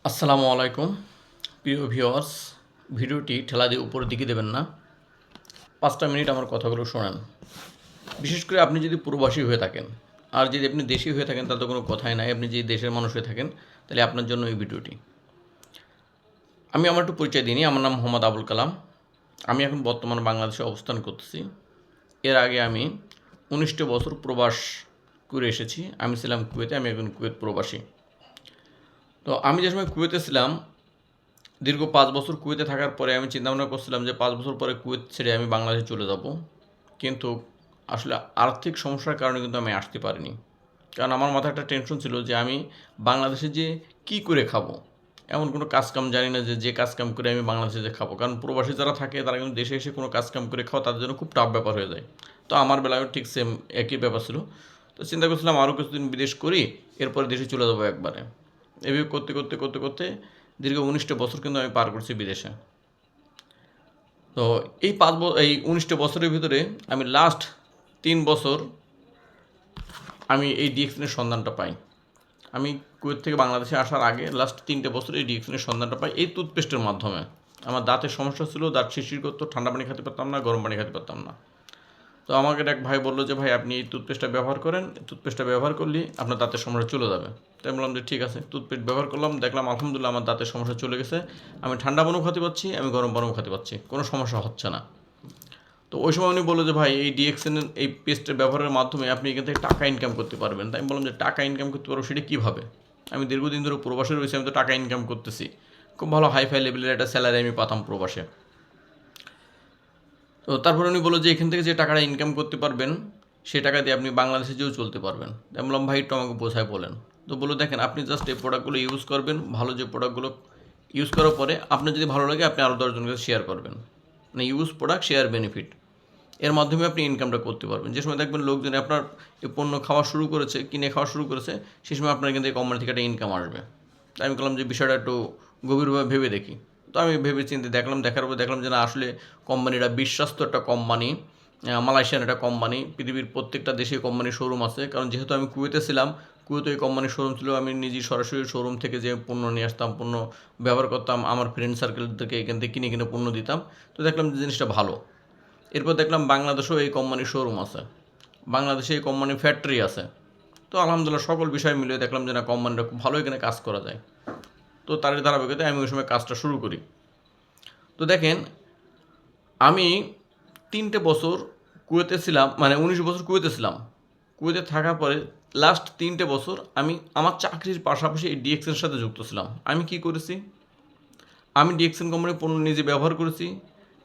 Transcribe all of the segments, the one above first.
আসসালামু আলাইকুম প্রিয় ভিউয়ার্স। ভিডিওটি ঠেলা দিয়ে উপরের দিকে দেবেন না, 5টা মিনিট আমার কথাগুলো শোনেন। বিশেষ করে আপনি যদি প্রবাসী হয়ে থাকেন, আর যদি আপনি দেশি হয়ে থাকেন তাহলে তো কোনো কথাই নাই। আপনি যদি দেশের মানুষ হয়ে থাকেন তাহলে আপনার জন্য এই ভিডিওটি। আমি আমার একটু পরিচয় দিই। আমার নাম মোহাম্মদ আবুল কালাম। আমি এখন বর্তমানে বাংলাদেশে অবস্থান করতেছি। এর আগে আমি 19টা বছর প্রবাস করে এসেছি। আমি ছিলাম কুয়েতে, আমি এখন কুয়েত প্রবাসী। তো আমি যে সময় কুয়েতে ছিলাম, দীর্ঘ 5 বছর কুয়েতে থাকার পরে আমি চিন্তাভাবনা করছিলাম যে 5 বছর পরে কুয়েত ছেড়ে আমি বাংলাদেশে চলে যাব। কিন্তু আসলে আর্থিক সমস্যার কারণে কিন্তু আমি আসতে পারিনি। কারণ আমার মাথায় একটা টেনশন ছিল যে আমি বাংলাদেশে যে কী করে খাবো, এমন কোনো কাজকাম জানি না যে কাজকাম করে আমি বাংলাদেশে যে খাবো। কারণ প্রবাসী যারা থাকে তারা কিন্তু দেশে এসে কোনো কাজকাম করে খাওয়া তাদের জন্য খুব টাফ ব্যাপার হয়ে যায়। তো আমার বেলায়ও ঠিক সেম একই ব্যাপার ছিল। তো চিন্তা করছিলাম আরও কিছুদিন বিদেশ করি, এরপরে দেশে চলে যাবো একবারে। এভাবে করতে করতে করতে করতে দীর্ঘ 19টা বছর কিন্তু আমি পার করছি বিদেশে। তো এই 19টা বছরের ভিতরে আমি লাস্ট 3 বছর আমি এই ডিএক্সএনের সন্ধানটা পাই। আমি কুয়েত থেকে বাংলাদেশে আসার আগে লাস্ট 3টে বছর এই ডিএক্সএনের সন্ধানটা পাই এই টুথপেস্টের মাধ্যমে। আমার দাঁতের সমস্যা ছিল, দাঁত শিরশির করতো, ঠান্ডা পানি খেতে পারতাম না, গরম পানি খেতে পারতাম না। তো আমাকে এক ভাই বললো যে ভাই আপনি এই টুথপেস্টটা ব্যবহার করেন, টুথপেস্টটা ব্যবহার করলে আপনার দাঁতের সমস্যা চলে যাবে। তাই বললাম যে ঠিক আছে, টুথপেস্ট ব্যবহার করলাম, দেখলাম আলহামদুলিল্লাহ আমার দাঁতের সমস্যা চলে গেছে। আমি ঠান্ডা পানিও খেতে পাচ্ছি, আমি গরম পানিও খেতে পাচ্ছি, কোনো সমস্যা হচ্ছে না। তো ওই সময় উনি বললো যে ভাই এই ডিএক্সএন এই পেস্টের ব্যবহারের মাধ্যমে আপনি এখান থেকে টাকা ইনকাম করতে পারবেন। তাই আমি বললাম যে টাকা ইনকাম করতে পারবো সেটা কীভাবে? আমি দীর্ঘদিন ধরে প্রবাসে রয়েছি, আমি তো টাকা ইনকাম করতেছি, খুব ভালো হাইফাই লেভেলের একটা স্যালারি আমি পাতাম প্রবাসে। তো তারপরে উনি বললো যে এখান থেকে যে টাকাটা ইনকাম করতে পারবেন সে টাকা দিয়ে আপনি বাংলাদেশে যেও চলতে পারবেন। আমি বললাম ভাই একটু আমাকে বোঝায় বলেন। তো বললো দেখেন আপনি জাস্ট এই প্রোডাক্টগুলো ইউজ করবেন, ভালো যে প্রোডাক্টগুলো ইউজ করার পরে আপনার যদি ভালো লাগে আপনি আরও 10জনকে শেয়ার করবেন। মানে ইউজ প্রোডাক্ট শেয়ার বেনিফিট, এর মাধ্যমে আপনি ইনকামটা করতে পারবেন। যে সময় দেখবেন লোকজন আপনার এই পণ্য খাওয়া শুরু করেছে, কিনে খাওয়া শুরু করেছে, সেই সময় আপনার কিন্তু এই কোম্পানি থেকে একটা ইনকাম আসবে। তাই আমি বললাম যে বিষয়টা একটু গভীরভাবে ভেবে দেখি। তো আমি ভেবে চিন্তে দেখলাম, দেখার পর দেখলাম যে না আসলে কোম্পানিটা বিশ্বস্ত একটা কোম্পানি, মালয়েশিয়ান একটা কোম্পানি। পৃথিবীর প্রত্যেকটা দেশে কোম্পানির শোরুম আছে। কারণ যেহেতু আমি কুয়েতে ছিলাম, কুয়েতে এই কোম্পানির শোরুম ছিল, আমি নিজেই সরাসরি শোরুম থেকে যে পণ্য নিয়ে আসতাম, পণ্য ব্যবহার করতাম, আমার ফ্রেন্ড সার্কেলদেরকে এখান থেকে কিনে কিনে পণ্য দিতাম। তো দেখলাম যে জিনিসটা ভালো। এরপর দেখলাম বাংলাদেশেও এই কোম্পানির শোরুম আছে, বাংলাদেশে এই কোম্পানির ফ্যাক্টরি আছে। তো আলহামদুলিল্লাহ সকল বিষয় মিলিয়ে দেখলাম যে না কোম্পানিটা খুব ভালো, এখানে কাজ করা যায়। তো তারই ধারাবাহিকতায় আমি ওই সময় কাজটা শুরু করি। তো দেখেন আমি 3টে বছর কুয়েতে ছিলাম, মানে 19 বছর কুয়েতে ছিলাম। কুয়েতে থাকার পরে লাস্ট 3টে বছর আমি আমার চাকরির পাশাপাশি এই ডিএক্সের সাথে যুক্ত ছিলাম। আমি কি করেছি, আমি ডিএক্সএন কোম্পানির পণ্য নিজে ব্যবহার করেছি,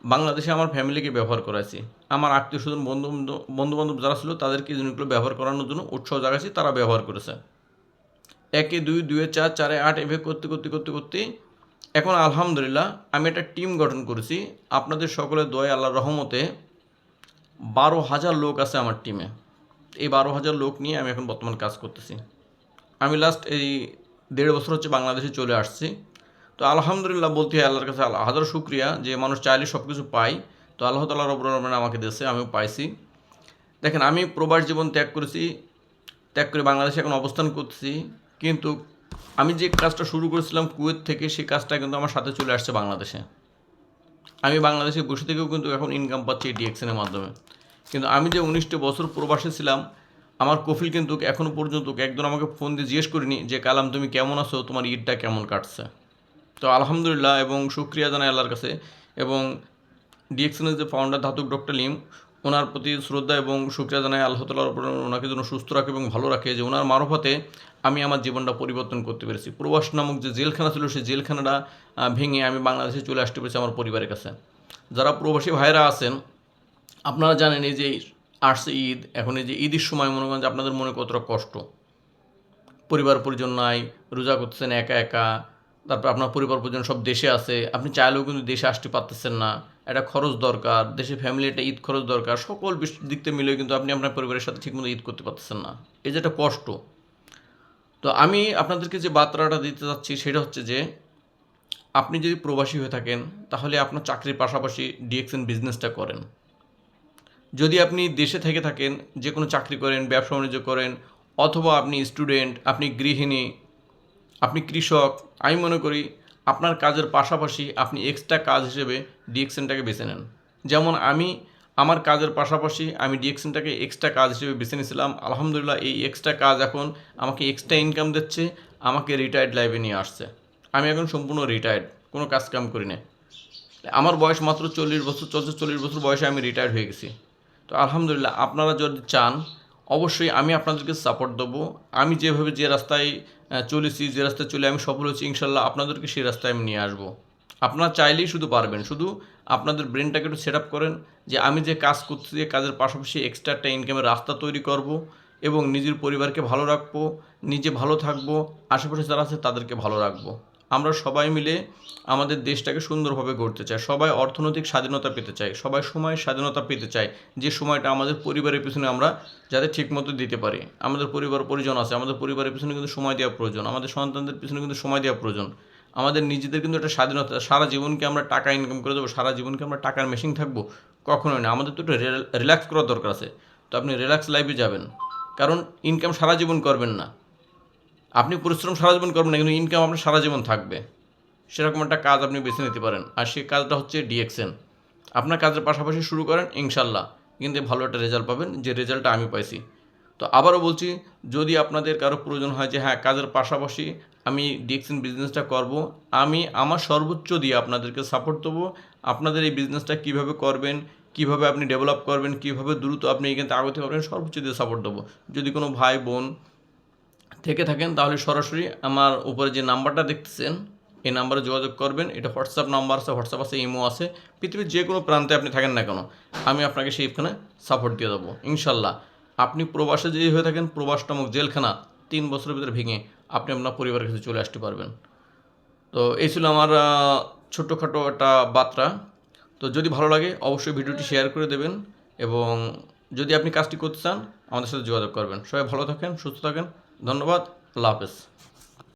বাংলাদেশে আমার ফ্যামিলিকে ব্যবহার করাইছি, আমার আত্মীয় স্বজন বন্ধুবান্ধব যারা ছিল তাদেরকে এই জিনিসগুলো ব্যবহার করানোর জন্য উৎসাহ জাগাইছি, তারা ব্যবহার করেছে। 1-2, 2-4, 4-8 এভাবে করতে করতে করতে করতে এখন আলহামদুলিল্লাহ আমি একটা টিম গঠন করেছি। আপনাদের সকলের দোয়ায় আল্লাহর রহমতে 12,000 লোক আছে আমার টিমে। এই 12,000 লোক নিয়ে আমি এখন বর্তমান কাজ করতেছি। আমি লাস্ট এই 1.5 বছর হচ্ছে বাংলাদেশে চলে আসছি। তো আলহামদুলিল্লাহ বলতে হয় আল্লাহর কাছে হাজারো শুক্রিয়া যে মানুষ চাইলে সব কিছু পায়। তো আল্লাহ তাআলা রব্বুল আলামিন আমাকে দিয়েছে, আমিও পাইছি। দেখেন আমি প্রবাস জীবন ত্যাগ করেছি, ত্যাগ করে বাংলাদেশে এখন অবস্থান করতেছি। কিন্তু আমি যে কাজটা শুরু করেছিলাম কুয়েত থেকে, সেই কাজটা কিন্তু আমার সাথে চলে আসছে বাংলাদেশে। আমি বাংলাদেশে বসে থেকেও কিন্তু এখন ইনকাম পাচ্ছি এই ডিএক্সএনের মাধ্যমে। কিন্তু আমি যে 19টা বছর প্রবাসে ছিলাম, আমার কফিল কিন্তু এখনও পর্যন্ত একজন আমাকে ফোন দিয়ে জিজ্ঞেস করিনি যে কালাম তুমি কেমন আছো, তোমার ঈদটা কেমন কাটছে। তো আলহামদুলিল্লাহ এবং শুক্রিয়া জানাই আল্লাহর কাছে। এবং ডিএক্সএনের যে ফাউন্ডার ধাতুক ডক্টর লিম, ওনার প্রতি শ্রদ্ধা এবং শুক্রিয়া জানাই আল্লাহ তাআলার উপর, ওনাকে যেন সুস্থ রাখে এবং ভালো রাখে, যে ওনার মারফতে আমি আমার জীবনটা পরিবর্তন করতে পেরেছি। প্রবাস নামক যে জেলখানা ছিল সেই জেলখানাটা ভেঙে আমি বাংলাদেশে চলে আসতে পেরেছি আমার পরিবারের কাছে। যারা প্রবাসী ভাইরা আছেন আপনারা জানেন এই যে আসছে ঈদ, এখন এই যে ঈদের সময় মনে করেন যে আপনাদের মনে কতটা কষ্ট, পরিবার পরিজন নাই, রোজা করতেছেন একা একা, তারপর আপনার পরিবার পরিজন সব দেশে আছে, আপনি চাইলেও কিন্তু দেশে আসতে পারতেছেন না, একটা খরচ দরকার, দেশে ফ্যামিলি একটা ঈদ খরচ দরকার, সকল দিক থেকে মিলেও কিন্তু আপনি আপনার পরিবারের সাথে ঠিকমতো ঈদ করতে পারতেছেন না। এই যে একটা কষ্ট। তো আমি আপনাদেরকে যে বার্তাটা দিতে চাচ্ছি সেটা হচ্ছে যে আপনি যদি প্রবাসী হয়ে থাকেন তাহলে আপনার চাকরির পাশাপাশি ডিএক্সএন বিজনেসটা করেন। যদি আপনি দেশে থেকে থাকেন, যে কোনো চাকরি করেন, ব্যবসা বাণিজ্য করেন, অথবা আপনি স্টুডেন্ট, আপনি গৃহিণী, আপনি কৃষক, আমি মনে করি আপনার কাজের পাশাপাশি আপনি এক্সট্রা কাজ হিসেবে ডিএক্সএনটাকে বেছে নেন। যেমন আমি আমার কাজের পাশাপাশি আমি ডিএক্সএনটাকে এক্সট্রা কাজ হিসেবে বেছে নিয়েছিলাম। আলহামদুলিল্লাহ এই এক্সট্রা কাজ এখন আমাকে এক্সট্রা ইনকাম দিচ্ছে, আমাকে রিটায়ার্ড লাইফে নিয়ে আসছে। আমি এখন সম্পূর্ণ রিটায়ার্ড, কোনো কাজ কাম করি না। আমার বয়স মাত্র 40 বছর চলছে, 40 বছর বয়সে আমি রিটায়ার্ড হয়ে গেছি। তো আলহামদুলিল্লাহ আপনারা যদি চান অবশ্যই আমি আপনাদেরকে সাপোর্ট দেবো। আমি যেভাবে যে রাস্তায় চলেছি, যে রাস্তায় চলে আমি সফল হচ্ছি, ইনশাল্লাহ আপনাদেরকে সেই রাস্তায় আমি নিয়ে আসবো। আপনারা চাইলেই শুধু পারবেন, শুধু আপনাদের ব্রেনটাকে একটু সেট আপ করেন যে আমি যে কাজ করছি, যে কাজের পাশাপাশি এক্সট্রা একটা ইনকামের রাস্তা তৈরি করব এবং নিজের পরিবারকে ভালো রাখবো, নিজে ভালো থাকবো, আশেপাশে যারা আছে তাদেরকে ভালো রাখবো। আমরা সবাই মিলে আমাদের দেশটাকে সুন্দরভাবে গড়তে চাই, সবাই অর্থনৈতিক স্বাধীনতা পেতে চাই, সবাই সময়ের স্বাধীনতা পেতে চাই, যে সময়টা আমাদের পরিবারের পিছনে আমরা যাতে ঠিকমতো দিতে পারি। আমাদের পরিবার পরিজন আছে, আমাদের পরিবারের পিছনে কিন্তু সময় দেওয়া প্রয়োজন, আমাদের সন্তানদের পিছনে কিন্তু সময় দেওয়া প্রয়োজন। আমাদের নিজেদের কিন্তু একটা স্বাধীনতা, সারা জীবনকে আমরা টাকা ইনকাম করে দেবো, সারা জীবনকে আমরা টাকার মেশিন থাকবো, কখনোই না। আমাদের তো একটু রিল্যাক্স করার দরকার আছে। তো আপনি রিল্যাক্স লাইফে যাবেন, কারণ ইনকাম সারা জীবন করবেন না, আপনি পরিশ্রম সারা জীবন করবেন না, কিন্তু ইনকাম আপনার সারা জীবন থাকবে। সেরকম একটা কাজ আপনি বেছে নিতে পারেন, আর সেই কাজটা হচ্ছে ডিএক্সএন। আপনার কাজের পাশাপাশি শুরু করেন, ইনশাল্লাহ কিন্তু ভালো একটা রেজাল্ট পাবেন, যে রেজাল্টটা আমি পাইছি। তো আবারও বলছি, যদি আপনাদের কারো প্রয়োজন হয় যে হ্যাঁ কাজের পাশাপাশি আমি ডিএক্সএন বিজনেসটা করব, আমি আমার সর্বোচ্চ দিয়ে আপনাদেরকে সাপোর্ট দেবো। আপনাদের এই বিজনেসটা কীভাবে করবেন, কীভাবে আপনি ডেভেলপ করবেন, কীভাবে দ্রুত আপনি এখান থেকে আগাতে পারবেন, সর্বোচ্চ দিয়ে সাপোর্ট দেবো। যদি কোনো ভাই বোন থেকে থাকেন তাহলে সরাসরি আমার উপরে যে নাম্বারটা দেখতেছেন এই নাম্বারে যোগাযোগ করবেন। এটা হোয়াটসঅ্যাপ নাম্বার আছে, হোয়াটসঅ্যাপ আছে, ইমো আছে। পৃথিবীর যে কোনো প্রান্তে আপনি থাকেন না কেন, আমি আপনাকে সেইখানে সাপোর্ট দিয়ে দেবো ইনশাল্লাহ। আপনি প্রবাসে যদি হয়ে থাকেন, প্রবাস নামক জেলখানা 3 বছরের ভিতরে ভেঙে আপনি আপনার পরিবারের কাছে চলে আসতে পারবেন। তো এই ছিল আমার ছোট্টখাটো একটা বার্তা। তো যদি ভালো লাগে অবশ্যই ভিডিওটি শেয়ার করে দেবেন, এবং যদি আপনি কাজটি করতে চান আমাদের সাথে যোগাযোগ করবেন। সবাই ভালো থাকেন, সুস্থ থাকেন, ধন্যবাদ, আল্লাহ হাফেজ।